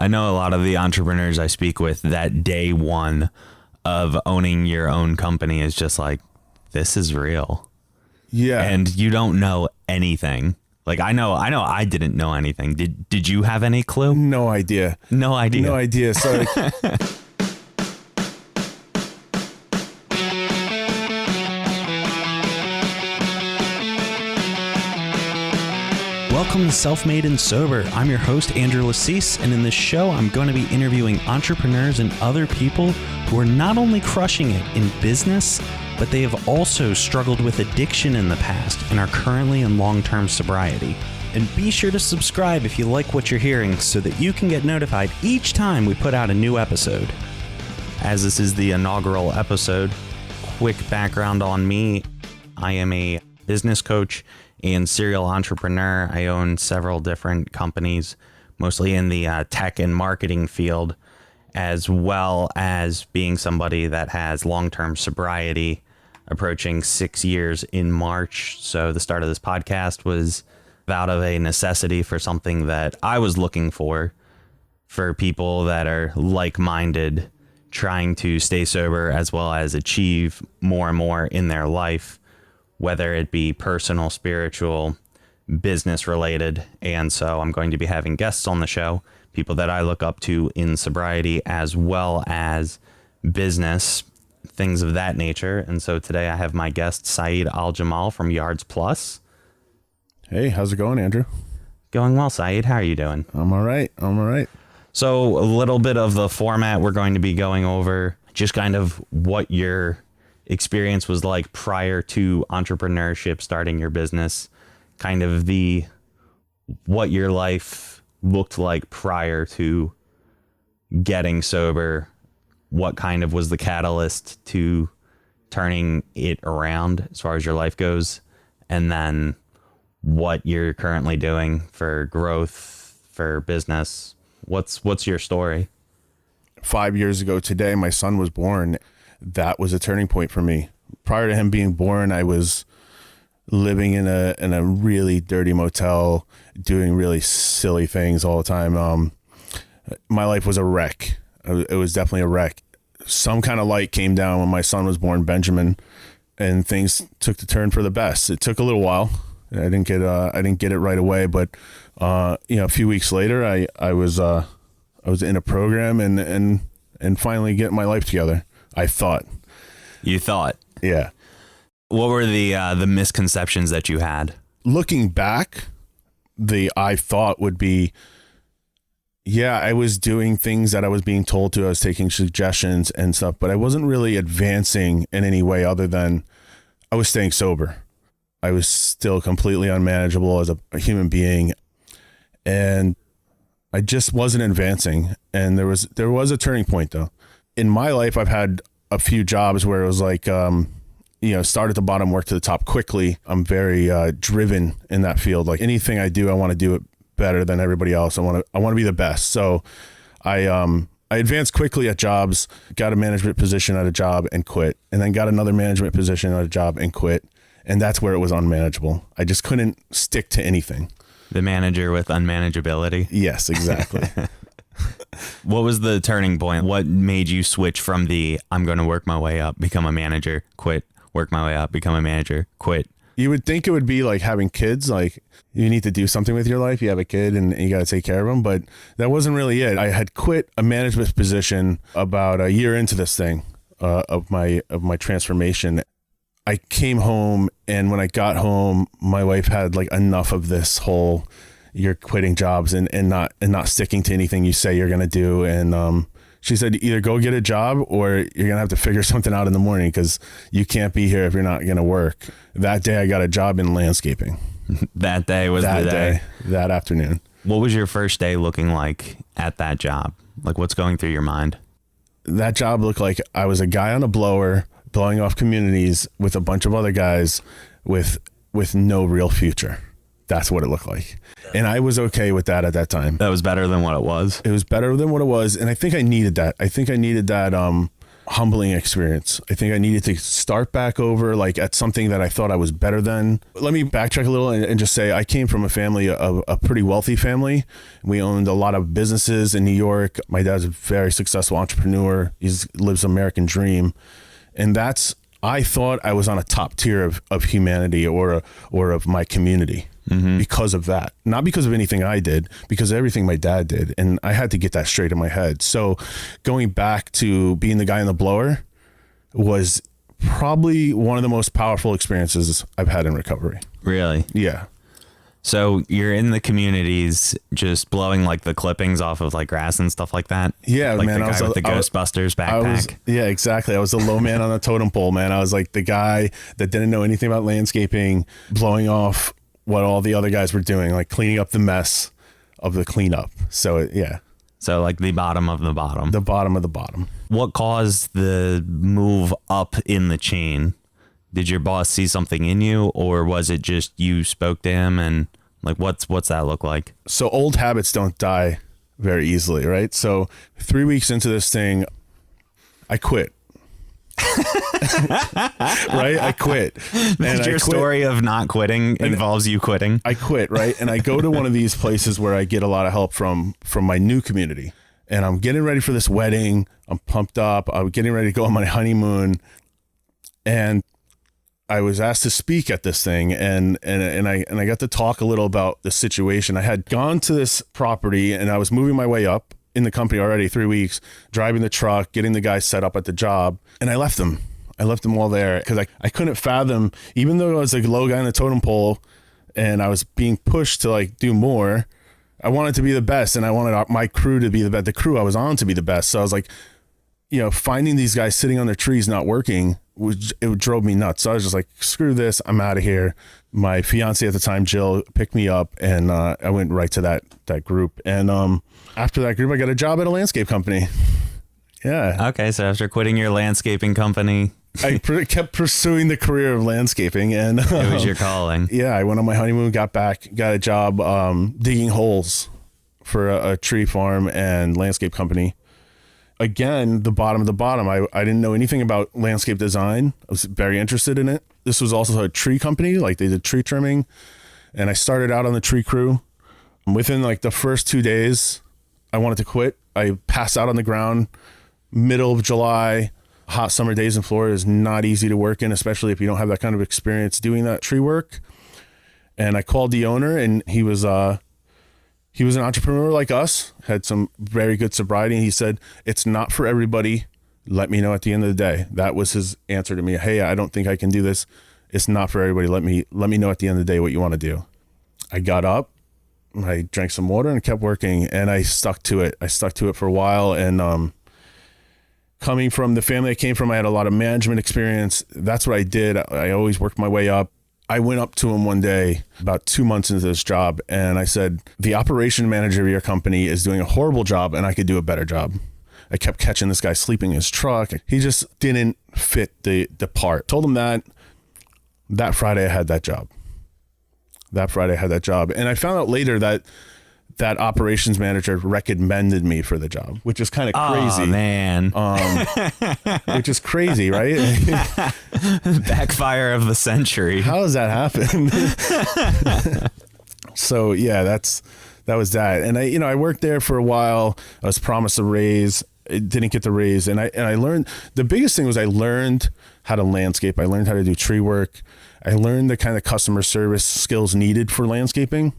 I know a lot of the entrepreneurs I speak with, that day one of owning your own company is just like, this is real. Yeah. And you don't know anything. Like, I know I didn't know anything. Did you have any clue? No idea. No idea. No idea. So like, Welcome to Self-Made and Sober. I'm your host, Andrew Lassise, and in this show, I'm going to be interviewing entrepreneurs and other people who are not only crushing it in business, but they have also struggled with addiction in the past and are currently in long-term sobriety. And be sure to subscribe if you like what you're hearing so that you can get notified each time we put out a new episode. As this is the inaugural episode, quick background on me. I am a business coach and serial entrepreneur. I own several different companies, mostly in the tech and marketing field, as well as being somebody that has long-term sobriety, approaching 6 years in March. So the start of this podcast was out of a necessity for something that I was looking for people that are like-minded, trying to stay sober as well as achieve more and more in their life, whether it be personal, spiritual, business related. And so I'm going to be having guests on the show, people that I look up to in sobriety as well as business, things of that nature. And so today I have my guest, Sayeed Al Jamal from Yards Plus. hey, how's it going, Andrew? Going well, Sayeed. How are you doing? I'm all right. So a little bit of the format, we're going to be going over just kind of what your experience was like prior to entrepreneurship, starting your business, kind of what your life looked like prior to getting sober, what kind of was the catalyst to turning it around as far as your life goes, and then what you're currently doing for growth, for business. What's your story? 5 years ago today, my son was born. That was a turning point for me. Prior to him being born, I was living in a really dirty motel, doing really silly things all the time. My life was a wreck. It was definitely a wreck. Some kind of light came down when my son was born, Benjamin, and things took the turn for the best. It took a little while. I didn't get it right away, but a few weeks later, I was in a program and finally getting my life together. I thought. You thought? Yeah. What were the misconceptions that you had? Looking back, I thought would be, yeah, I was doing things that I was being told to. I was taking suggestions and stuff, but I wasn't really advancing in any way other than I was staying sober. I was still completely unmanageable as a human being, and I just wasn't advancing. And there was a turning point though. In my life, I've had a few jobs where it was like, start at the bottom, work to the top quickly. I'm very driven in that field. Like anything I do, I want to do it better than everybody else. I want to be the best. So I advanced quickly at jobs, got a management position at a job and quit, and then got another management position at a job and quit. And that's where it was unmanageable. I just couldn't stick to anything. The manager with unmanageability? Yes, exactly. What was the turning point? What made you switch from I'm going to work my way up, become a manager, quit, work my way up, become a manager, quit? You would think it would be like having kids, like you need to do something with your life. You have a kid and you got to take care of them, but that wasn't really it. I had quit a management position about a year into this thing of my transformation. I came home, and when I got home, my wife had like enough of this whole you're quitting jobs and not sticking to anything you say you're going to do. And she said, either go get a job or you're going to have to figure something out in the morning because you can't be here if you're not going to work. That day I got a job in landscaping. That day was the day. That afternoon. What was your first day looking like at that job? Like what's going through your mind? That job looked like I was a guy on a blower blowing off communities with a bunch of other guys with no real future. That's what it looked like. And I was okay with that at that time. That was better than what it was. It was better than what it was. And I think I needed that. I think I needed that humbling experience. I think I needed to start back over like at something that I thought I was better than. Let me backtrack a little and just say I came from a family of a pretty wealthy family. We owned a lot of businesses in New York. My dad's a very successful entrepreneur. He lives the American dream. And I thought I was on a top tier of humanity or of my community because of that. Not because of anything I did, because of everything my dad did. And I had to get that straight in my head. So going back to being the guy in the blower was probably one of the most powerful experiences I've had in recovery. Really? Yeah. So you're in the communities just blowing like the clippings off of like grass and stuff like that? Yeah, like man. the guy with the Ghostbusters backpack. Yeah, exactly. I was the low man on the totem pole, man. I was like the guy that didn't know anything about landscaping, blowing off what all the other guys were doing, like cleaning up the mess of the cleanup. So yeah. So like the bottom of the bottom. The bottom of the bottom. What caused the move up in the chain? Did your boss see something in you, or was it just you spoke to him, and like what's that look like? So old habits don't die very easily, right? So 3 weeks into this thing, I quit. Right? I quit. And your story of not quitting involves you quitting? I quit, right? And I go to one of these places where I get a lot of help from my new community. And I'm getting ready for this wedding. I'm pumped up. I'm getting ready to go on my honeymoon. And I was asked to speak at this thing, and I got to talk a little about the situation. I had gone to this property and I was moving my way up in the company already 3 weeks, driving the truck, getting the guys set up at the job, and I left them. I left them all there because I couldn't fathom, even though I was like a low guy in the totem pole and I was being pushed to like do more, I wanted to be the best, and I wanted my crew to be the best, the crew I was on to be the best. So I was like, finding these guys sitting on their trees not working, it drove me nuts. So I was just like, screw this, I'm out of here. My fiance at the time, Jill, picked me up, and I went right to that group. And after that group, I got a job at a landscape company. Yeah. Okay, so after quitting your landscaping company, I kept pursuing the career of landscaping, and it was your calling. Yeah, I went on my honeymoon, got back, got a job digging holes for a tree farm and landscape company. Again, the bottom of the bottom. I didn't know anything about landscape design. I was very interested in it. This was also a tree company, like they did tree trimming. And I started out on the tree crew. Within like the first 2 days, I wanted to quit. I passed out on the ground, middle of July. Hot summer days in Florida is not easy to work in, especially if you don't have that kind of experience doing that tree work. And I called the owner, and he was an entrepreneur like us, had some very good sobriety. He said, "It's not for everybody. Let me know at the end of the day." That was his answer to me. "Hey, I don't think I can do this. It's not for everybody. Let me know at the end of the day what you want to do." I got up, I drank some water, and kept working, and I stuck to it. I stuck to it for a while, and coming from the family I came from, I had a lot of management experience. That's what I did. I always worked my way up. I went up to him one day about 2 months into this job, and I said, "The operation manager of your company is doing a horrible job, and I could do a better job." I kept catching this guy sleeping in his truck. He just didn't fit the part. Told him that Friday I had that job. And I found out later that operations manager recommended me for the job, which is kind of crazy. Oh, man. Which is crazy, right? Backfire of the century. How does that happen? So yeah, that was that. And I worked there for a while. I was promised a raise. It didn't get the raise. And I learned, the biggest thing was I learned how to landscape. I learned how to do tree work. I learned the kind of customer service skills needed for landscaping.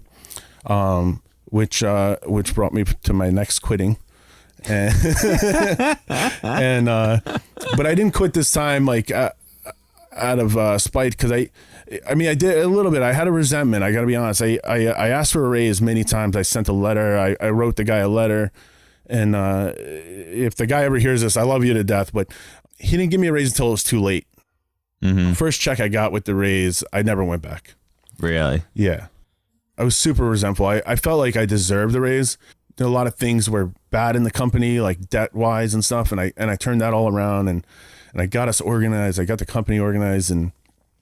Which brought me to my next quitting, and but I didn't quit this time like out of spite, because I did a little bit. I had a resentment. I got to be honest. I asked for a raise many times. I sent a letter. I wrote the guy a letter, and if the guy ever hears this, I love you to death, but he didn't give me a raise until it was too late. Mm-hmm. First check I got with the raise, I never went back. Really? Yeah. I was super resentful. I felt like I deserved the raise. A lot of things were bad in the company, like debt wise and stuff. And I turned that all around, and I got us organized. I got the company organized, and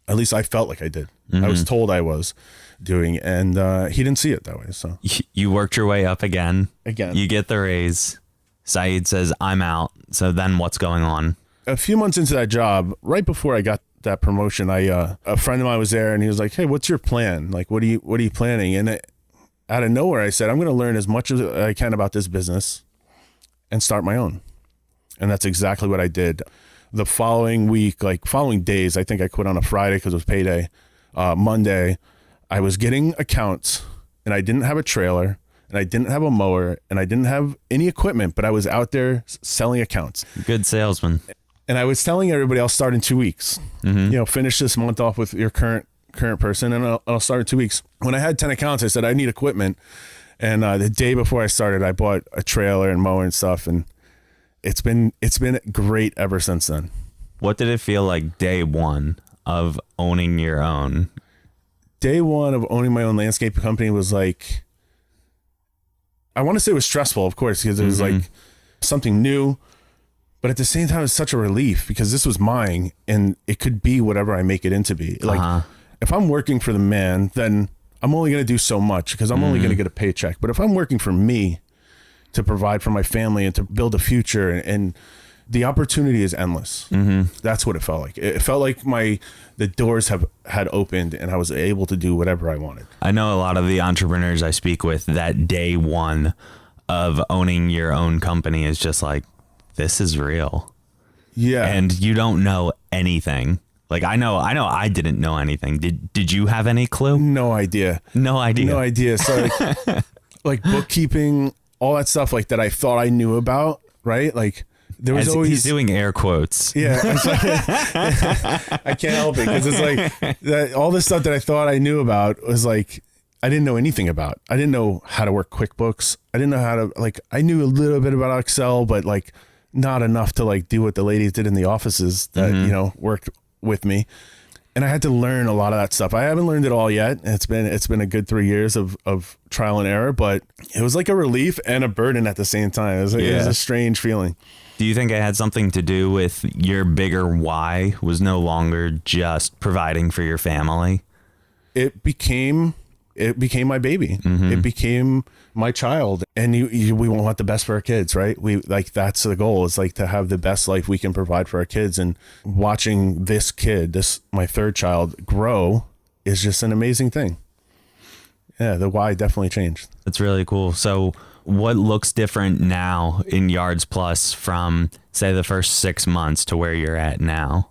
at least I felt like I did. Mm-hmm. I was told I was doing, and he didn't see it that way. So you worked your way up again. You get the raise. Sayeed says, "I'm out." So then what's going on? a few months into that job, right before I got that promotion, a friend of mine was there and he was like, "Hey, what's your plan? Like, what are you planning?" And out of nowhere, I said, "I'm going to learn as much as I can about this business and start my own." And that's exactly what I did. The following week, like following days, I think I quit on a Friday because it was payday. Monday, I was getting accounts and I didn't have a trailer and I didn't have a mower and I didn't have any equipment, but I was out there selling accounts. Good salesman. And I was telling everybody I'll start in 2 weeks. Finish this month off with your current person and I'll start in 2 weeks. When I had 10 accounts, I said, I need equipment. And the day before I started, I bought a trailer and mower and stuff. And it's been great ever since then. What did it feel like day one of owning your own? Day one of owning my own landscape company was like, I want to say it was stressful, of course, because it was like something new. But at the same time, it's such a relief because this was mine and it could be whatever I make it into be. Like if I'm working for the man, then I'm only going to do so much because I'm only going to get a paycheck. But if I'm working for me to provide for my family and to build a future, and the opportunity is endless. That's what it felt like. It felt like the doors had opened and I was able to do whatever I wanted. I know a lot of the entrepreneurs I speak with, that day one of owning your own company is just like, this is real. Yeah. And you don't know anything. Like I know I didn't know anything. Did you have any clue? No idea. No idea. So like bookkeeping, all that stuff like that I thought I knew about, right? Like there was always, he's doing air quotes. Yeah. I can't help it because it's like that, all this stuff that I thought I knew about was like, I didn't know anything about. I didn't know how to work QuickBooks. I didn't know how to, like, I knew a little bit about Excel, but like not enough to like do what the ladies did in the offices that, worked with me. And I had to learn a lot of that stuff. I haven't learned it all yet. It's been a good 3 years of trial and error, but it was like a relief and a burden at the same time. It was a strange feeling. Do you think it had something to do with your bigger why was no longer just providing for your family? It became my baby. It became my child. And we want the best for our kids, right? That's the goal, is like to have the best life we can provide for our kids. And watching this kid, my third child, grow is just an amazing thing. Yeah, the why definitely changed. That's really cool. So what looks different now in Yards Plus from, say, the first 6 months to where you're at now?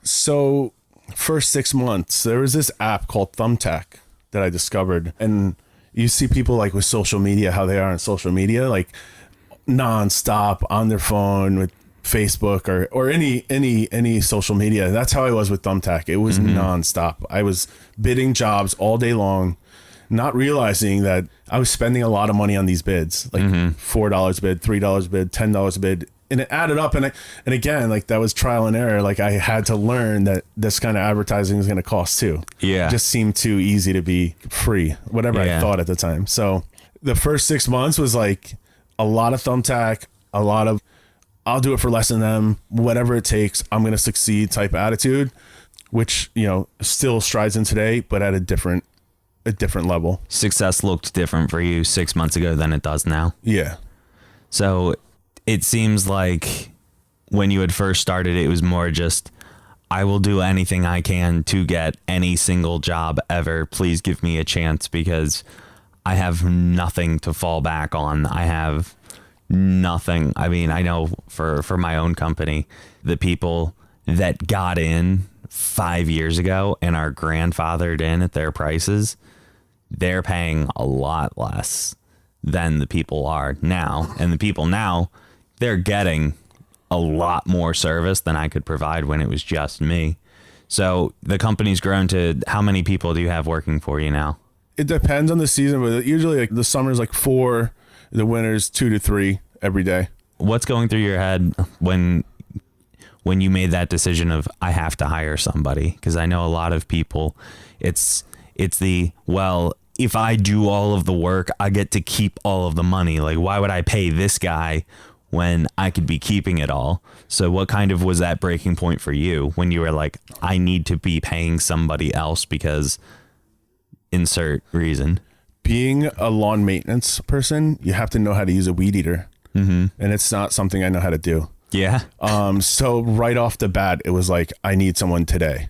So first 6 months, there was this app called Thumbtack that I discovered. And you see people like with social media, how they are on social media, like nonstop on their phone with Facebook or any social media. That's how I was with Thumbtack. It was nonstop. I was bidding jobs all day long, not realizing that I was spending a lot of money on these bids, like $4 bid, $3 bid, $10 bid. And it added up. And again, like that was trial and error. Like I had to learn that this kind of advertising is going to cost too. Yeah. It just seemed too easy to be free, whatever I thought at the time. So the first 6 months was like a lot of Thumbtack, a lot of I'll do it for less than them, whatever it takes, I'm going to succeed type attitude, which, still strides in today, but at a different level. Success looked different for you 6 months ago than it does now. Yeah. So it seems like when you had first started, it was more just, I will do anything I can to get any single job ever. Please give me a chance because I have nothing to fall back on. I have nothing. I mean, I know for my own company, the people that got in 5 years ago and are grandfathered in at their prices, they're paying a lot less than the people are now. And the people now, they're getting a lot more service than I could provide when it was just me. So the company's grown to, how many people do you have working for you now? It depends on the season, but usually like the summer's like 4, the winter's 2 to 3 every day. What's going through your head when you made that decision of, I have to hire somebody? Because I know a lot of people, it's if I do all of the work, I get to keep all of the money. Like, why would I pay this guy when I could be keeping it all? So what kind of was that breaking point for you when you were like, I need to be paying somebody else because insert reason? Being a lawn maintenance person, you have to know how to use a weed eater. And it's not something I know how to do. Yeah. So right off the bat, it was like, I need someone today.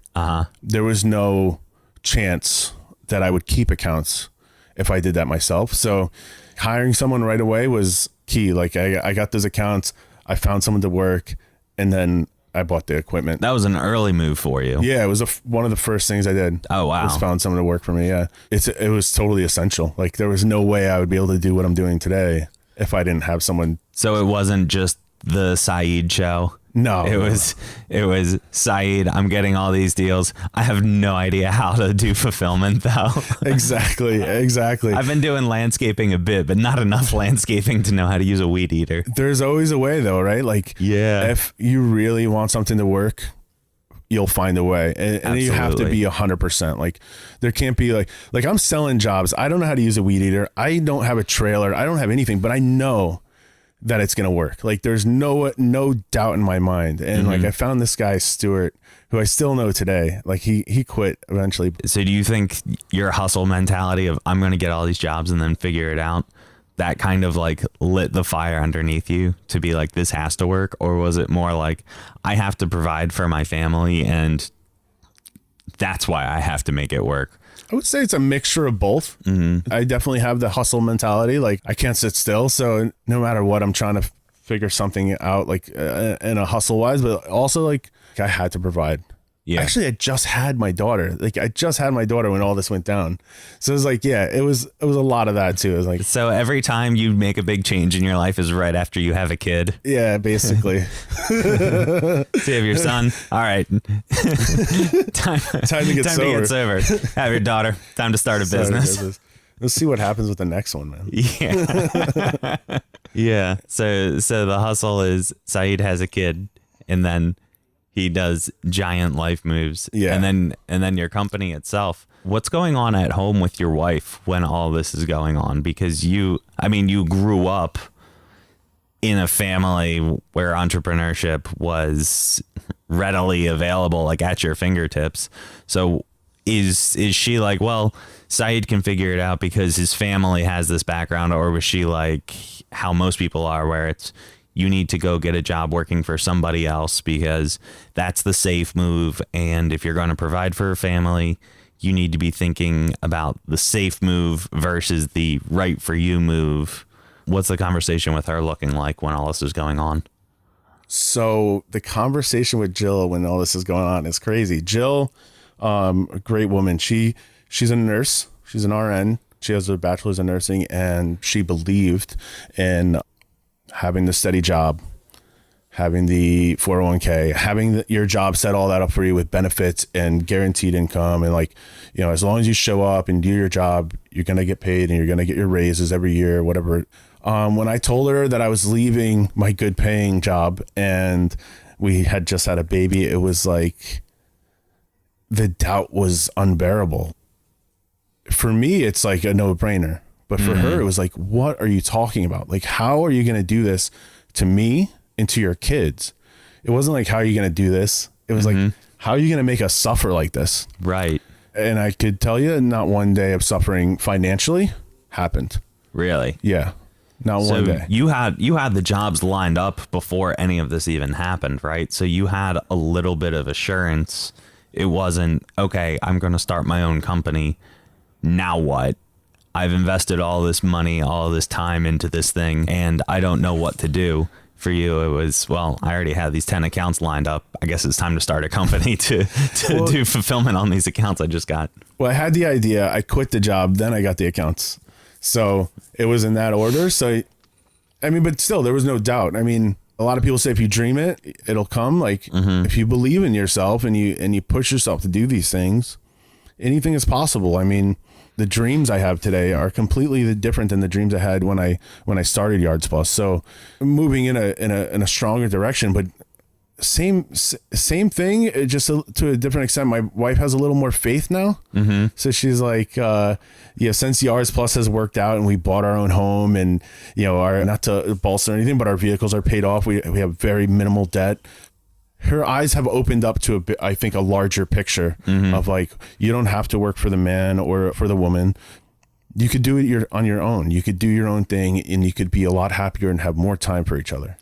There was no chance that I would keep accounts if I did that myself. So hiring someone right away was key. Like I got those accounts, I found someone to work, and then I bought the equipment. That was an early move for you. Yeah, it was one of the first things I did. Oh, wow. Was found someone to work for me. Yeah, it was totally essential. Like there was no way I would be able to do what I'm doing today if I didn't have someone. So it wasn't just the Sayeed show. No, it was Sayeed. I'm getting all these deals. I have no idea how to do fulfillment though. Exactly. I've been doing landscaping a bit, but not enough landscaping to know how to use a weed eater. There's always a way though, right? Like, yeah, if you really want something to work, you'll find a way, and you have to be 100%. Like there can't be like I'm selling jobs. I don't know how to use a weed eater. I don't have a trailer. I don't have anything, but I know that it's going to work. Like there's no doubt in my mind. And like I found this guy, Stuart, who I still know today. Like he quit eventually. So do you think your hustle mentality of I'm going to get all these jobs and then figure it out, that kind of like lit the fire underneath you to be like, this has to work? Or was it more like, I have to provide for my family and that's why I have to make it work? I would say it's a mixture of both. I definitely have the hustle mentality. Like I can't sit still. So no matter what, I'm trying to figure something out, like in a hustle wise, but also like I had to provide. Yeah. Actually, I just had my daughter. Like I just had my daughter when all this went down. So it was like, yeah, it was a lot of that too. It was like, so every time you make a big change in your life is right after you have a kid. Yeah, basically. So you have your son. All right. time to get sober. Have your daughter. Time to start a business. Let's see what happens with the next one, man. Yeah. Yeah. So the hustle is Sayeed has a kid and then he does giant life moves. Yeah. And then your company itself. What's going on at home with your wife when all this is going on? Because you grew up in a family where entrepreneurship was readily available, like at your fingertips. So is she like, well, Sayeed can figure it out because his family has this background? Or was she like how most people are, where it's, you need to go get a job working for somebody else because that's the safe move. And if you're going to provide for a family, you need to be thinking about the safe move versus the right for you move. What's the conversation with her looking like when all this is going on? So the conversation with Jill when all this is going on is crazy. Jill, a great woman. She's a nurse. She's an RN. She has a bachelor's in nursing, and she believed in having the steady job, having the 401k, having your job set all that up for you with benefits and guaranteed income. And like, as long as you show up and do your job, you're going to get paid and you're going to get your raises every year, whatever. When I told her that I was leaving my good paying job and we had just had a baby, it was like the doubt was unbearable. For me, it's like a no-brainer. But for her, it was like, what are you talking about? Like, how are you going to do this to me and to your kids? It wasn't like, how are you going to do this? It was like, how are you going to make us suffer like this? Right. And I could tell you, not one day of suffering financially happened. Really? Yeah. Not one day. You had the jobs lined up before any of this even happened, right? So you had a little bit of assurance. It wasn't, okay, I'm going to start my own company. Now what? I've invested all this money, all this time into this thing, and I don't know what to do. For you, it was, well, I already had these 10 accounts lined up. I guess it's time to start a company to do fulfillment on these accounts I just got. Well, I had the idea. I quit the job. Then I got the accounts. So it was in that order. So, but still, there was no doubt. A lot of people say if you dream it, it'll come. Like if you believe in yourself and you push yourself to do these things, anything is possible. The dreams I have today are completely different than the dreams I had when I started Yards Plus. So moving in a stronger direction, but same thing, just to a different extent. My wife has a little more faith now. So she's like, since Yards Plus has worked out and we bought our own home and, not to bolster anything, but our vehicles are paid off. We have very minimal debt. Her eyes have opened up to I think a larger picture of like, you don't have to work for the man or for the woman. You could do it on your own. You could do your own thing and you could be a lot happier and have more time for each other.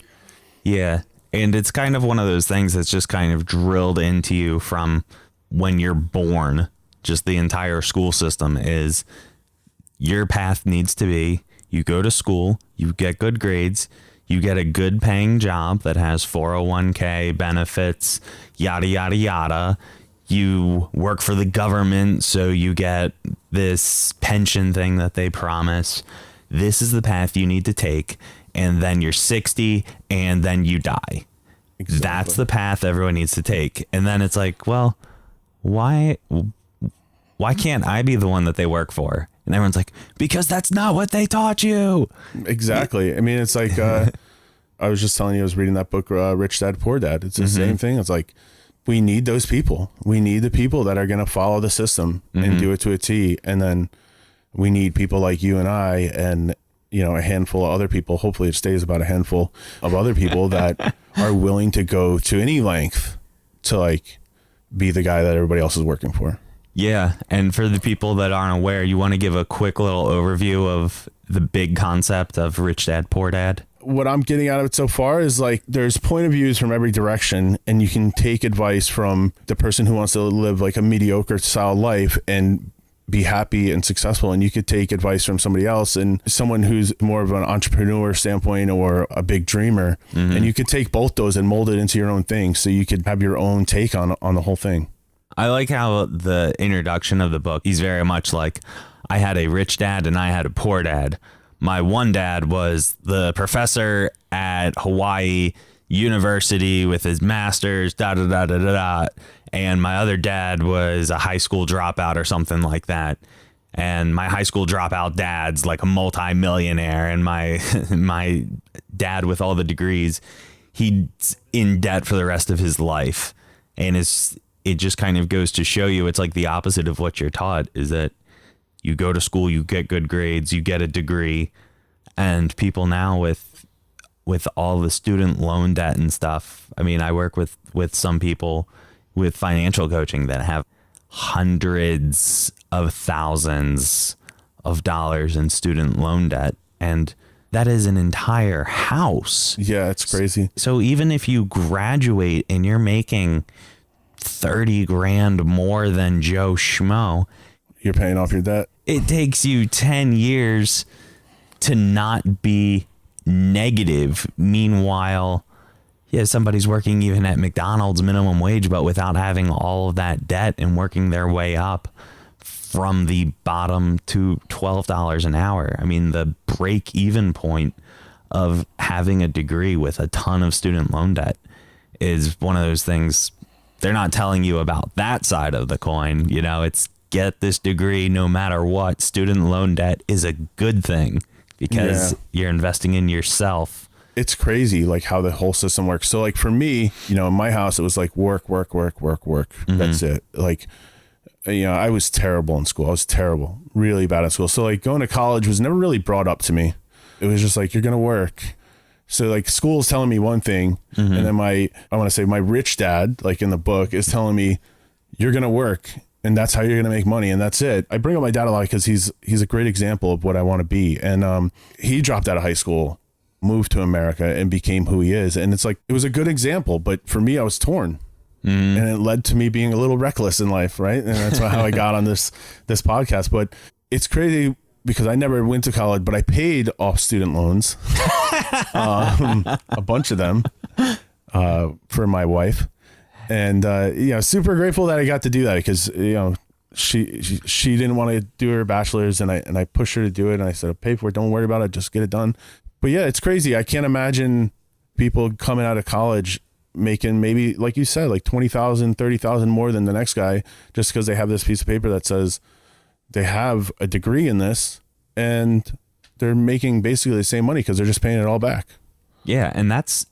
Yeah. And it's kind of one of those things that's just kind of drilled into you from when you're born. Just the entire school system is your path needs to be you go to school, you get good grades, you get a good paying job that has 401k benefits, yada, yada, yada. You work for the government, so you get this pension thing that they promise. This is the path you need to take. And then you're 60 and then you die. Exactly. That's the path everyone needs to take. And then it's like, well, why can't I be the one that they work for? And everyone's like, because that's not what they taught you. Exactly. I mean, it's like, I was just telling you, I was reading that book, Rich Dad, Poor Dad. It's the same thing. It's like, we need those people. We need the people that are going to follow the system and do it to a T. And then we need people like you and I and, you know, a handful of other people. Hopefully it stays about a handful of other people that are willing to go to any length to like be the guy that everybody else is working for. Yeah. And for the people that aren't aware, you want to give a quick little overview of the big concept of Rich Dad, Poor Dad? What I'm getting out of it so far is like there's point of views from every direction, and you can take advice from the person who wants to live like a mediocre style life and be happy and successful, and you could take advice from somebody else and someone who's more of an entrepreneur standpoint or a big dreamer, and you could take both those and mold it into your own thing, so you could have your own take on the whole thing. I like how the introduction of the book, he's very much like, I had a rich dad and I had a poor dad. My one dad was the professor at Hawaii University with his master's, and my other dad was a high school dropout or something like that. And my high school dropout dad's like a multi-millionaire, and my dad with all the degrees, he's in debt for the rest of his life. And it just kind of goes to show you it's like the opposite of what you're taught, is that you go to school, you get good grades, you get a degree, and people now with all the student loan debt and stuff. I mean, I work with some people with financial coaching that have hundreds of thousands of dollars in student loan debt, and that is an entire house. Yeah, it's crazy. So even if you graduate and you're making 30 grand more than Joe Schmo, you're paying off your debt. It takes you 10 years to not be negative. Meanwhile, yeah, somebody's working even at McDonald's minimum wage, but without having all of that debt and working their way up from the bottom to $12 an hour. I mean, the break even point of having a degree with a ton of student loan debt is one of those things. They're not telling you about that side of the coin. You know, it's get this degree no matter what. Student loan debt is a good thing because you're investing in yourself. It's crazy like how the whole system works. So like for me, you know, in my house, it was like work. That's it. Like, you know, I was terrible in school. I was terrible, really bad at school. So like going to college was never really brought up to me. It was just like, you're going to work. So like school's telling me one thing, and then my rich dad, like in the book, is telling me you're going to work and that's how you're going to make money. And that's it. I bring up my dad a lot because he's a great example of what I want to be. And he dropped out of high school, moved to America, and became who he is. And it's like, it was a good example, but for me, I was torn. And it led to me being a little reckless in life, right? And that's how I got on this podcast. But it's crazy because I never went to college, but I paid off student loans, a bunch of them, for my wife. And, you know, super grateful that I got to do that because, you know, she didn't want to do her bachelor's, and I pushed her to do it. And I said, I'll pay for it. Don't worry about it. Just get it done. But yeah, it's crazy. I can't imagine people coming out of college making maybe, like you said, like 20,000, 30,000 more than the next guy, just because they have this piece of paper that says they have a degree in this, and they're making basically the same money because they're just paying it all back. Yeah, and that's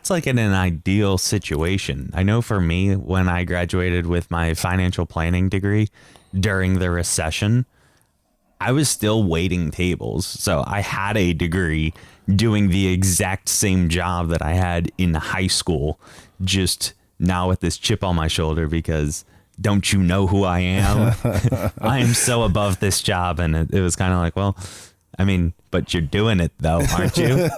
like in an ideal situation. I know for me, when I graduated with my financial planning degree during the recession, I was still waiting tables. So I had a degree doing the exact same job that I had in high school, just now with this chip on my shoulder because don't you know who I am? I am so above this job. And it was kind of like, well, I mean, but you're doing it though, aren't you?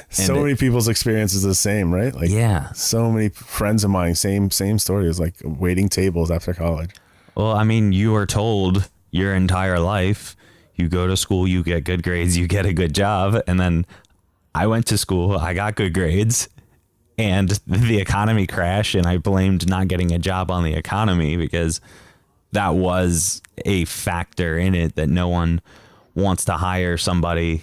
So many people's experience is the same, right? Like, yeah. so many friends of mine, same stories, like waiting tables after college. Well, I mean, you were told your entire life, you go to school, you get good grades, you get a good job. And then I went to school, I got good grades, and the economy crashed, and I blamed not getting a job on the economy because that was a factor in it, that no one wants to hire somebody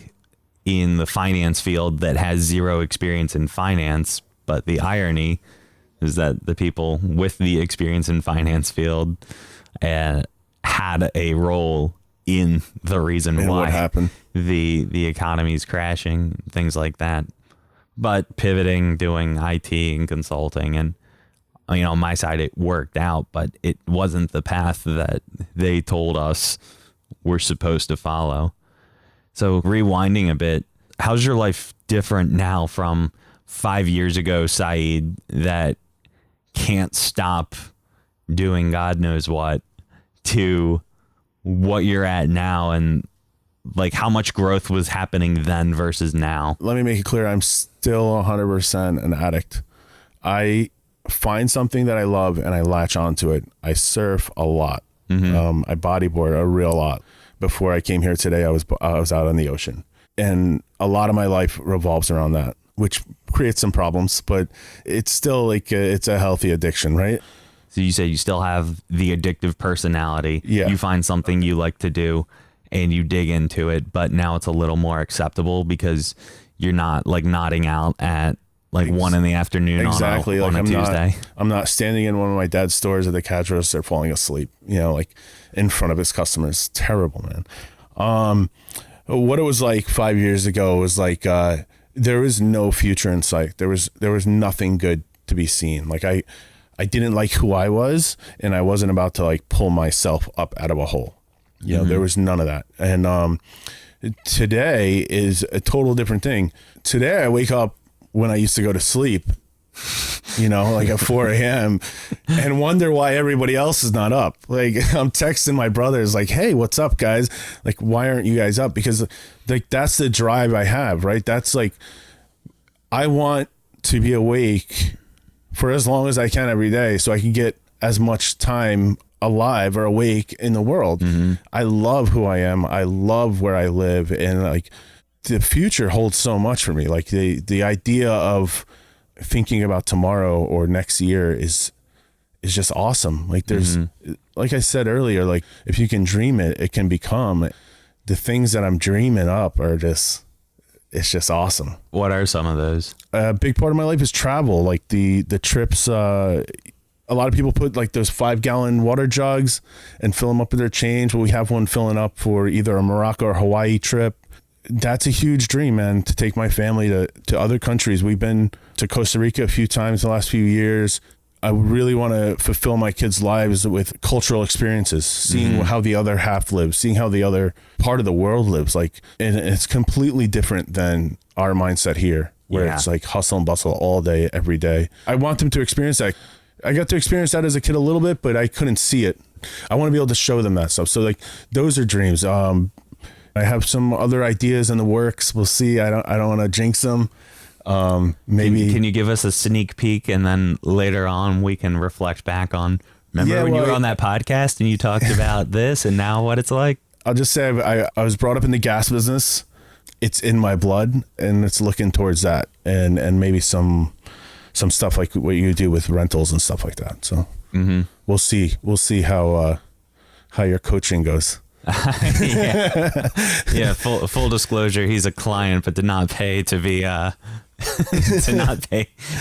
in the finance field that has zero experience in finance. But the irony is that the people with the experience in finance field had a role in the reason And why what happened? the economy's crashing, things like that. But pivoting, doing IT and consulting, and on my side, it worked out, but it wasn't the path that they told us we're supposed to follow. So rewinding a bit, how's your life different now from 5 years ago, Sayeed, that can't stop doing God knows what, to what you're at now, and like how much growth was happening then versus now? Let me make it clear. I'm still 100% an addict. I find something that I love and I latch onto it. I surf a lot. I bodyboard a real lot. Before I came here today, I was out on the ocean, and a lot of my life revolves around that, which creates some problems, but it's still like it's a healthy addiction, right? So you say you still have the addictive personality. Yeah. You find something you like to do and you dig into it, but now it's a little more acceptable because you're not like nodding out at like 1 p.m. Exactly. on a Tuesday. I'm not standing in one of my dad's stores at the cash register falling asleep, like in front of his customers. Terrible, man. What it was like 5 years ago was like, there was no future in sight. There was nothing good to be seen. Like I didn't like who I was, and I wasn't about to like pull myself up out of a hole. There was none of that. And today is a total different thing. Today I wake up when I used to go to sleep, like at 4 a.m. and wonder why everybody else is not up. Like I'm texting my brothers like, hey, what's up, guys? Like, why aren't you guys up? Because like, that's the drive I have, right? That's like, I want to be awake for as long as I can every day so I can get as much time alive or awake in the world. I love who I am. I love where I live. And like, the future holds so much for me. Like the idea of thinking about tomorrow or next year is just awesome. Like there's, like I said earlier, like if you can dream it, it can become. The things that I'm dreaming up are it's just awesome. What are some of those? A big part of my life is travel. Like the trips, a lot of people put like those 5-gallon water jugs and fill them up with their change. But we have one filling up for either a Morocco or Hawaii trip. That's a huge dream, man, to take my family to other countries. We've been to Costa Rica a few times in the last few years. I really want to fulfill my kids' lives with cultural experiences, seeing how the other half lives, seeing how the other part of the world lives. Like, and it's completely different than our mindset here, where it's like hustle and bustle all day, every day. I want them to experience that. I got to experience that as a kid a little bit, but I couldn't see it. I want to be able to show them that stuff. So like, those are dreams. I have some other ideas in the works. We'll see. I don't want to jinx them. Maybe. Can you give us a sneak peek, and then later on we can reflect back on, remember when you were on that podcast and you talked about this and now what it's like? I'll just say I was brought up in the gas business. It's in my blood, and it's looking towards that, and maybe some stuff like what you do with rentals and stuff like that. So we'll see how your coaching goes. Yeah. Full disclosure, he's a client, but did not pay to be to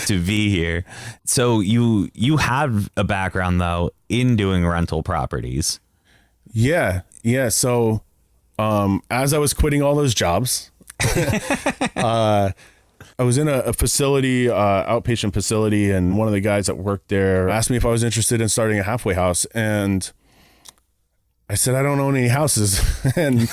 be here. So you have a background though in doing rental properties. Yeah. So as I was quitting all those jobs, I was in a facility, outpatient facility, and one of the guys that worked there asked me if I was interested in starting a halfway house, and I said, I don't own any houses. and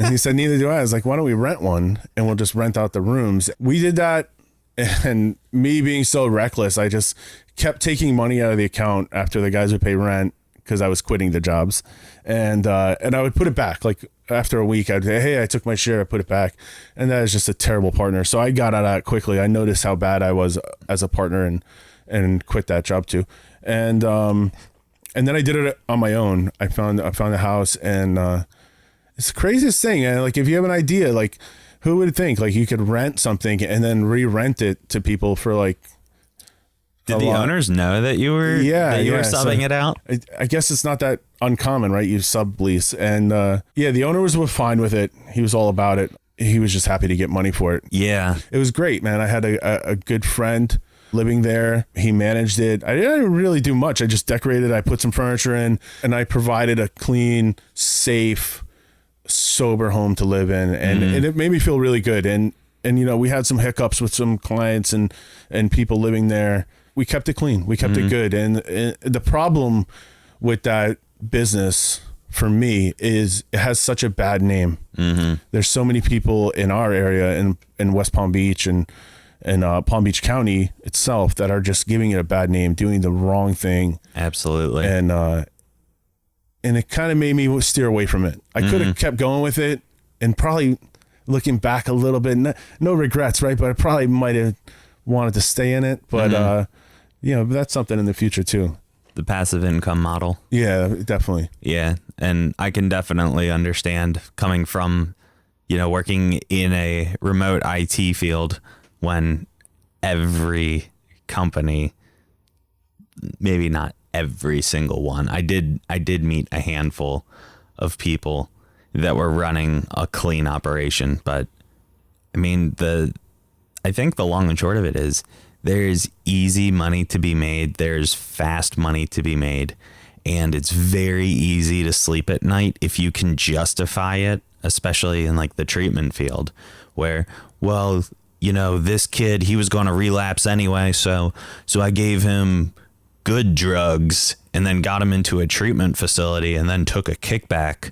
he said, neither do I. I was like, why don't we rent one and we'll just rent out the rooms? We did that. And me being so reckless, I just kept taking money out of the account after the guys would pay rent, because I was quitting the jobs, and I would put it back. Like after a week, I'd say, hey, I took my share, I put it back, and that is just a terrible partner. So I got out of that quickly. I noticed how bad I was as a partner and quit that job too, and then I did it on my own. I found a house, and it's the craziest thing. And like if you have an idea, like who would think like you could rent something and then re-rent it to people for like. Did the owners know that you were subbing it out? I guess it's not that uncommon, right? You sublease, and the owner was fine with it. He was all about it. He was just happy to get money for it. Yeah, it was great, man. I had a good friend living there. He managed it. I didn't really do much. I just decorated. I put some furniture in, and I provided a clean, safe, sober home to live in, and it made me feel really good. And we had some hiccups with some clients and people living there. We kept it clean. We kept it good. And the problem with that business for me is it has such a bad name. There's so many people in our area in West Palm Beach and Palm Beach County itself that are just giving it a bad name, doing the wrong thing. Absolutely. And it kind of made me steer away from it. I could have kept going with it, and probably looking back a little bit, no regrets, right? But I probably might have wanted to stay in it, but that's something in the future too. The passive income model. Yeah, definitely. Yeah, and I can definitely understand coming from, working in a remote IT field when every company, maybe not every single one, I did meet a handful of people that were running a clean operation, but I mean I think the long and short of it is there's easy money to be made. There's fast money to be made. And it's very easy to sleep at night if you can justify it, especially in like the treatment field where, well, this kid, he was going to relapse anyway. So I gave him good drugs and then got him into a treatment facility and then took a kickback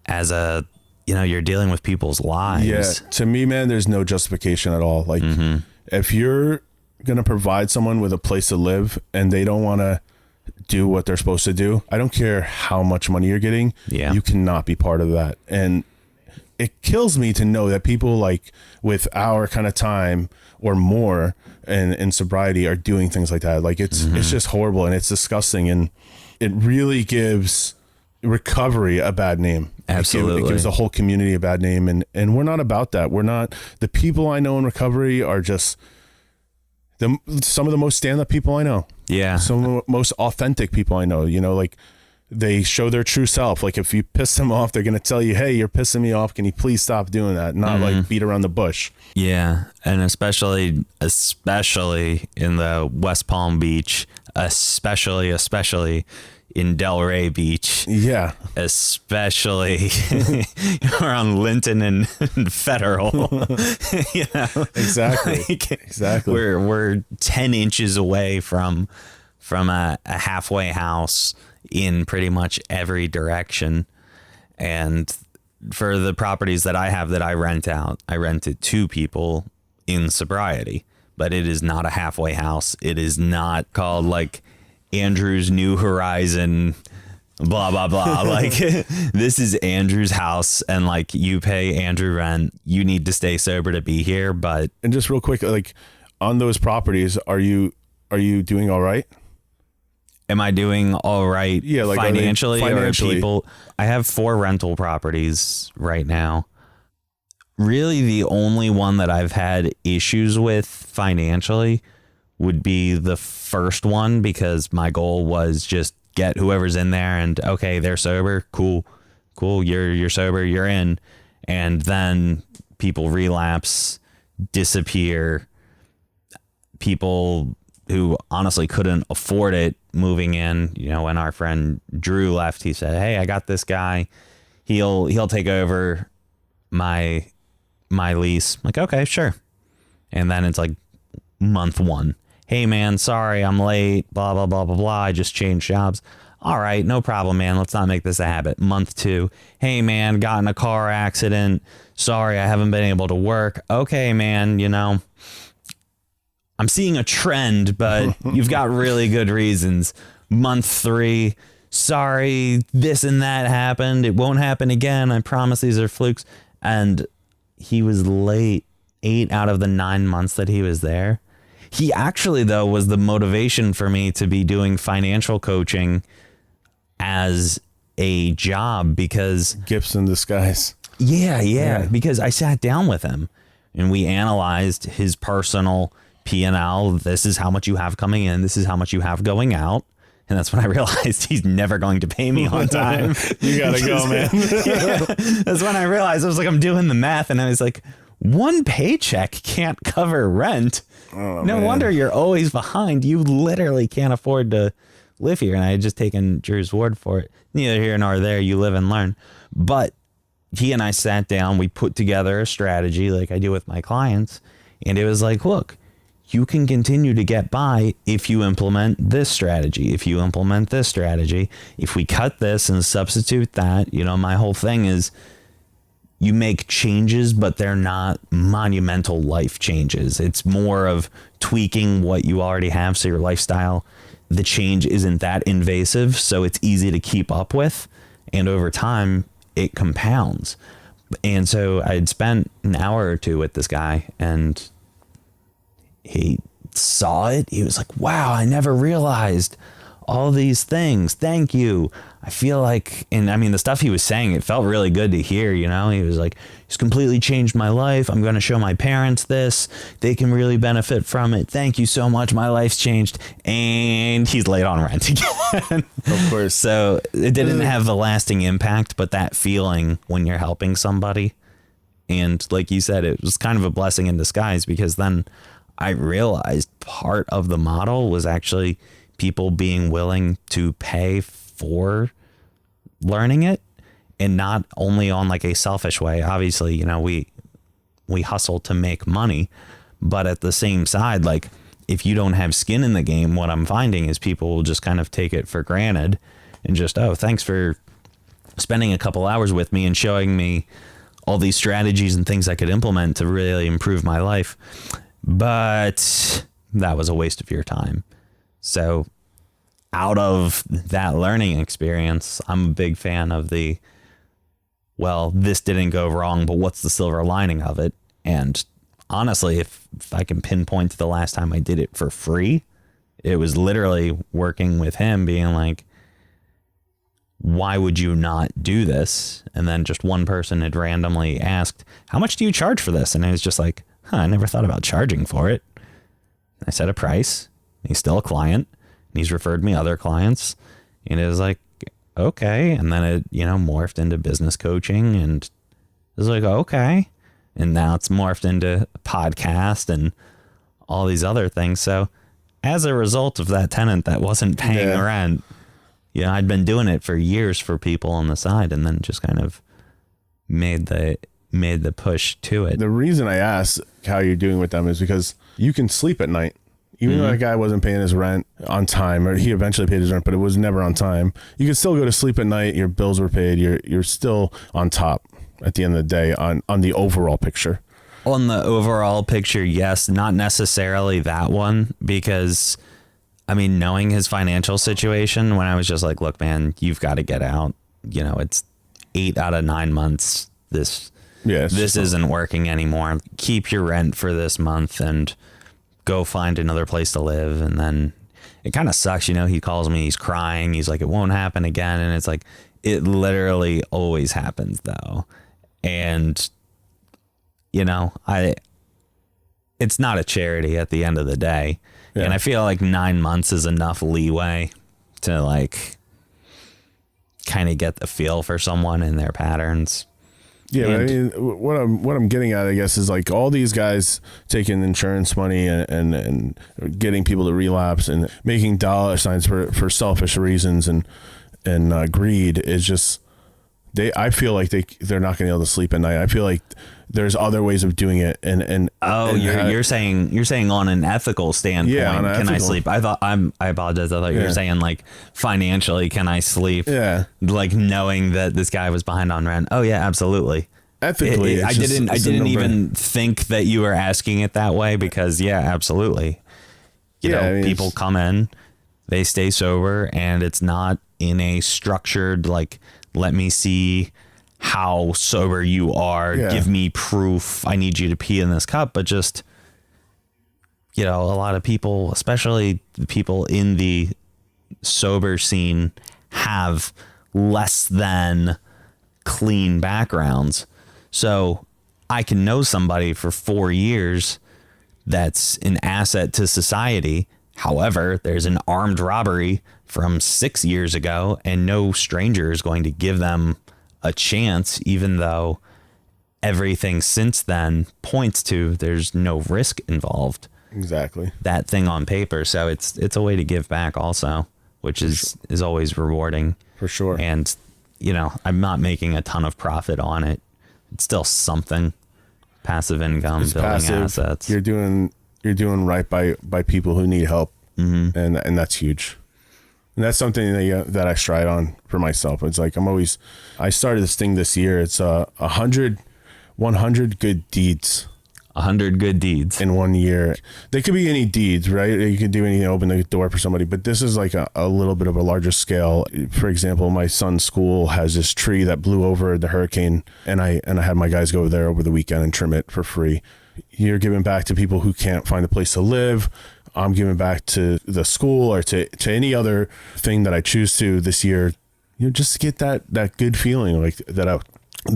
as you're dealing with people's lives. Yeah. To me, man, there's no justification at all. Like if you're going to provide someone with a place to live and they don't want to do what they're supposed to do, I don't care how much money you're getting. Yeah. You cannot be part of that. And it kills me to know that people like with our kind of time or more in sobriety are doing things like that. Like it's just horrible and it's disgusting. And it really gives recovery a bad name. Absolutely. It gives the whole community a bad name. And we're not about that. We're not. The people I know in recovery are just some of the most stand-up people I know. Yeah. Some of the most authentic people I know, like they show their true self. Like if you piss them off, they're going to tell you, hey, you're pissing me off. Can you please stop doing that? Not like beat around the bush. Yeah. And especially in the West Palm Beach, especially in Delray Beach. Yeah. Especially around Linton and Federal. Exactly. Exactly. We're 10 inches away from a halfway house in pretty much every direction. And for the properties that I have that I rent out, I rent it to people in sobriety, but it is not a halfway house. It is not called like Andrew's New Horizon, blah, blah, blah. Like this is Andrew's house and like you pay Andrew rent. You need to stay sober to be here. But and just real quick, like on those properties, are you doing all right? Am I doing all right? Yeah, like financially or people? I have 4 rental properties right now. Really, the only one that I've had issues with financially would be the first one, because my goal was just get whoever's in there and okay, they're sober. Cool. You're sober. You're in. And then people relapse, disappear. People who honestly couldn't afford it moving in. When our friend Drew left, he said, hey, I got this guy. He'll take over my lease. I'm like, okay, sure. And then it's like month 1. Hey man, sorry, I'm late, blah, blah, blah, blah, blah. I just changed jobs. All right, no problem, man. Let's not make this a habit. Month 2. Hey man, got in a car accident. Sorry, I haven't been able to work. Okay, man, I'm seeing a trend, but you've got really good reasons. Month 3, sorry, this and that happened. It won't happen again. I promise these are flukes. And he was late 8 out of the 9 months that he was there. He actually, though, was the motivation for me to be doing financial coaching as a job, because Gifts in disguise. Yeah, because I sat down with him and we analyzed his personal P&L. This is how much you have coming in. This is how much you have going out. And that's when I realized he's never going to pay me on time. You gotta go, man. Yeah, that's when I realized. I was like, I'm doing the math, and I was like, one paycheck can't cover rent. Oh, no man. wonder you're always behind. You literally can't afford to live here. And I had just taken Drew's word for it. Neither here nor there. You live and learn. But he and I sat down. We put together a strategy like I do with my clients. And it was like, look, you can continue to get by if you implement this strategy, if you implement this strategy. If we cut this and substitute that, my whole thing is you make changes, but they're not monumental life changes. It's more of tweaking what you already have. So your lifestyle, the change isn't that invasive. So it's easy to keep up with. And over time, it compounds. And so I'd spent an hour or two with this guy, and he saw it. He was like, wow, I never realized all these things. Thank you. I feel like, and I mean, the stuff he was saying, it felt really good to hear, He was like, he's completely changed my life. I'm going to show my parents this. They can really benefit from it. Thank you so much. My life's changed. And he's late on rent again. Of course. So it didn't have the lasting impact, but that feeling when you're helping somebody. And like you said, it was kind of a blessing in disguise, because then I realized part of the model was actually people being willing to pay for learning it, and not only on like a selfish way. Obviously, we hustle to make money, but at the same side, like if you don't have skin in the game, what I'm finding is people will just kind of take it for granted and just, oh, thanks for spending a couple hours with me and showing me all these strategies and things I could implement to really improve my life. But that was a waste of your time. So out of that learning experience, I'm a big fan of this didn't go wrong, but what's the silver lining of it? And honestly, if I can pinpoint to the last time I did it for free, it was literally working with him being like, why would you not do this? And then just one person had randomly asked, how much do you charge for this? And I was just like, I never thought about charging for it. I set a price. He's still a client. He's referred me other clients. And it was like, okay. And then it, morphed into business coaching, and it was like, okay. And now it's morphed into a podcast and all these other things. So as a result of that tenant that wasn't paying rent, I'd been doing it for years for people on the side, and then just kind of made the push to it. The reason I asked how you're doing with them is because you can sleep at night. Even though that guy wasn't paying his rent on time, or he eventually paid his rent, but it was never on time, you could still go to sleep at night. Your bills were paid. You're still on top at the end of the day on the overall picture. On the overall picture, yes, not necessarily that one, because knowing his financial situation, when I was just like, look, man, you've got to get out. It's 8 out of 9 months. This isn't working anymore. Keep your rent for this month and go find another place to live. And then it kind of sucks. He calls me, he's crying. He's like, it won't happen again. And it's like, it literally always happens though. And it's not a charity at the end of the day. Yeah. And I feel like 9 months is enough leeway to like kind of get the feel for someone and their patterns. Yeah, and what I'm getting at, I guess, is like all these guys taking insurance money and getting people to relapse and making dollar signs for selfish reasons and greed is just I feel like they're not going to be able to sleep at night. I feel like there's other ways of doing it. You're saying on an ethical standpoint, can I sleep? I apologize. I thought you were saying like financially, can I sleep? Yeah. Like knowing that this guy was behind on rent. Oh yeah, absolutely. Ethically, I didn't even think that you were asking it that way, because absolutely. People come in, they stay sober, and it's not in a structured, like, let me see how sober you are. Yeah. Give me proof. I need you to pee in this cup. But just, a lot of people, especially the people in the sober scene, have less than clean backgrounds. So I can know somebody for 4 years that's an asset to society. However, there's an armed robbery from 6 years ago, and no stranger is going to give them a chance, even though everything since then points to there's no risk involved. Exactly. That thing on paper. So it's a way to give back also, which is always rewarding. For sure. And, I'm not making a ton of profit on it. It's still something. Passive income, It's building passive. assets. You're doing right by people who need help. Mm-hmm. And that's huge. And that's something that I strive on for myself. It's like I started this thing this year. It's 100 good deeds. 100 good deeds in 1 year. They could be any deeds, right? You could do anything, open the door for somebody, but this is like a little bit of a larger scale. For example, my son's school has this tree that blew over the hurricane, and I had my guys go there over the weekend and trim it for free. You're giving back to people who can't find a place to live. I'm giving back to the school or to any other thing that I choose to this year, just to get that good feeling, like that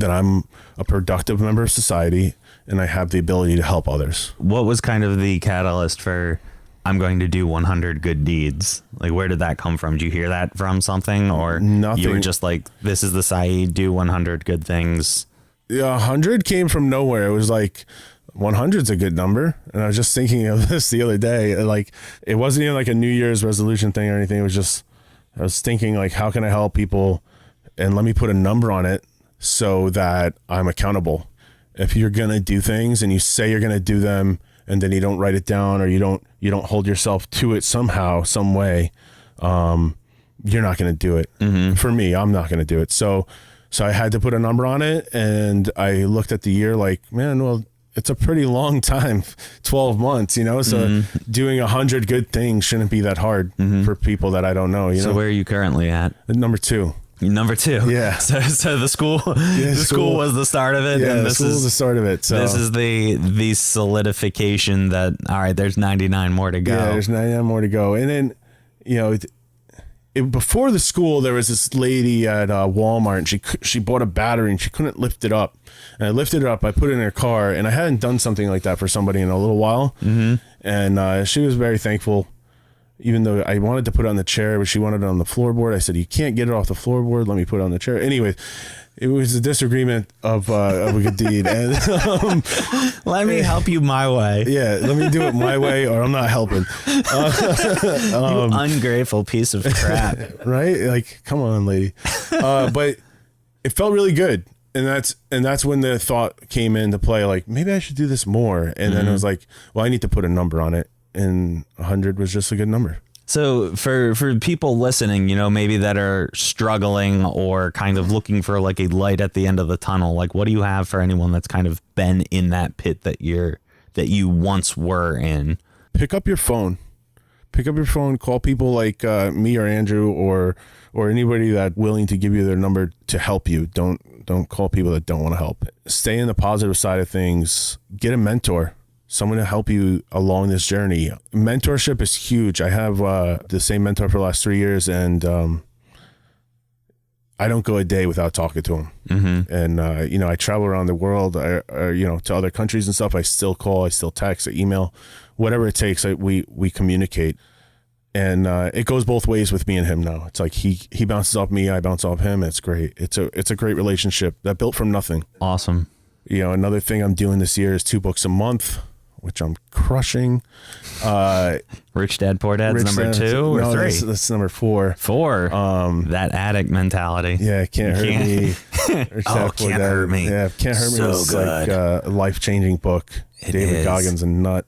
I'm a productive member of society and I have the ability to help others. What was kind of the catalyst for I'm going to do 100 good deeds? Like, where did that come from? Did you hear that from something, or nothing? You were just like, this is the Sayeed, do 100 good things? Yeah, 100 came from nowhere. It was like 100's a good number. And I was just thinking of this the other day. Like, it wasn't even like a New Year's resolution thing or anything. It was just, I was thinking like, how can I help people? And let me put a number on it so that I'm accountable. If you're going to do things and you say you're going to do them and then you don't write it down, or you don't hold yourself to it somehow, some way, you're not going to do it. Mm-hmm. For me, I'm not going to do it. So I had to put a number on it, and I looked at the year like, man, well, it's a pretty long time, 12 months, So doing 100 good things shouldn't be that hard for people that I don't know. So where are you currently at? Number 2. Number 2. Yeah. So the school, school was the start of it. Yeah, and the school was the start of it. So this is the solidification that, all right, there's 99 more to go. Yeah, there's 99 more to go. And then, before the school, there was this lady at Walmart, and she bought a battery and she couldn't lift it up. And I lifted it up, I put it in her car, and I hadn't done something like that for somebody in a little while. Mm-hmm. And she was very thankful. Even though I wanted to put it on the chair, but she wanted it on the floorboard. I said, you can't get it off the floorboard. Let me put it on the chair. Anyways, it was a disagreement of a good deed. And let me help you my way. Yeah, let me do it my way, or I'm not helping. You ungrateful piece of crap. Right? Like, come on, lady. But it felt really good. And that's when the thought came into play, like, maybe I should do this more. And then it was like, well, I need to put a number on it. And 100 was just a good number. So for people listening, maybe that are struggling or kind of looking for like a light at the end of the tunnel, like, what do you have for anyone that's kind of been in that pit that you once were in? Pick up your phone, call people like me or Andrew or anybody that's willing to give you their number to help you. Don't call people that don't want to help. Stay in the positive side of things. Get a mentor. Someone to help you along this journey. Mentorship is huge. I have the same mentor for the last 3 years, and I don't go a day without talking to him. Mm-hmm. And I travel around the world, to other countries and stuff. I still call, I still text, I email, whatever it takes. We communicate, and it goes both ways with me and him now. It's like he bounces off me, I bounce off him. It's great. It's a great relationship that built from nothing. Awesome. Another thing I'm doing this year is 2 books a month, which I'm crushing. Rich Dad Poor Dad's number 2 or 3? That's number 4. 4. That addict mentality. Yeah, can't hurt me. Can't hurt me. Yeah, Can't Hurt Me So was good. like a life-changing book. David Goggins, a nut.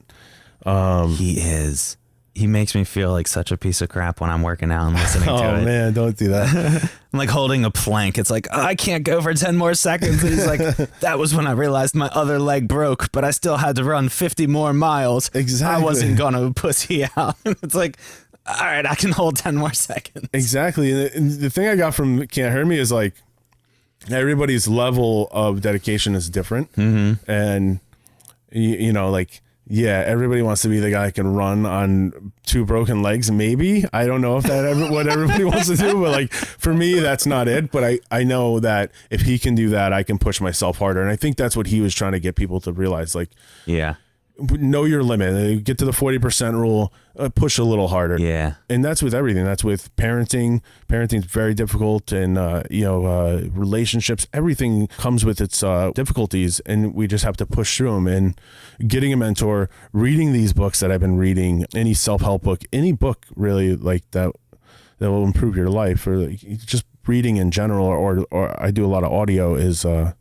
He is. He makes me feel like such a piece of crap when I'm working out and listening to it. Oh man, don't do that. I'm like holding a plank. It's like, I can't go for 10 more seconds. And he's like, that was when I realized my other leg broke, but I still had to run 50 more miles. Exactly. I wasn't going to pussy out. It's like, all right, I can hold 10 more seconds. Exactly. And the thing I got from Can't Hurt Me is like everybody's level of dedication is different. Mm-hmm. And, you know, like, yeah, everybody wants to be the guy that can run on 2 broken legs. Maybe. I don't know if that what everybody wants to do, but like for me, that's not it. But I know that if he can do that, I can push myself harder. And I think that's what he was trying to get people to realize. Like, yeah, know your limit. Get to the 40% rule, push a little harder. Yeah. And that's with everything. That's with parenting. Parenting is very difficult, and relationships. Everything comes with its difficulties, and we just have to push through them. And getting a mentor, reading these books that I've been reading, any self-help book, any book really like that will improve your life, or like just reading in general, or I do a lot of audio is a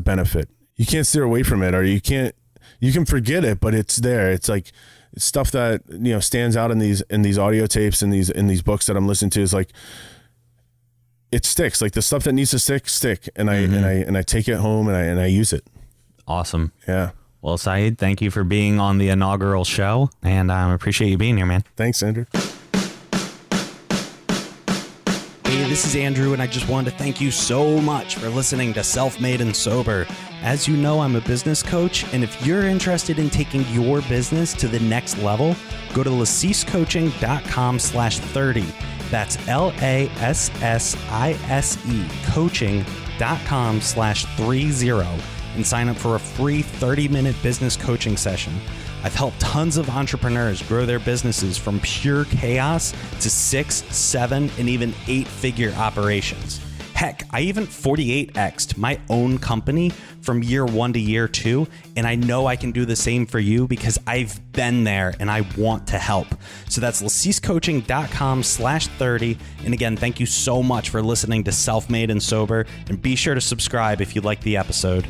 benefit. You can't steer away from it, or you can forget it, but it's there. It's like stuff that, you know, stands out in these audio tapes and these books that I'm listening to is like, it sticks. Like the stuff that needs to stick. And I take it home and I use it. Awesome. Yeah. Well, Sayeed, thank you for being on the inaugural show, and I appreciate you being here, man. Thanks, Andrew. Hey, this is Andrew, and I just wanted to thank you so much for listening to Self-Made and Sober. As you know, I'm a business coach, and if you're interested in taking your business to the next level, go to lassisecoaching.com/30. That's LASSISE coaching.com/30 and sign up for a free 30-minute business coaching session. I've helped tons of entrepreneurs grow their businesses from pure chaos to 6, 7, and even 8-figure operations. Heck, I even 48x'd my own company from year 1 to year 2, and I know I can do the same for you because I've been there and I want to help. So that's lassisecoaching.com/30. And again, thank you so much for listening to Self-Made and Sober, and be sure to subscribe if you like the episode.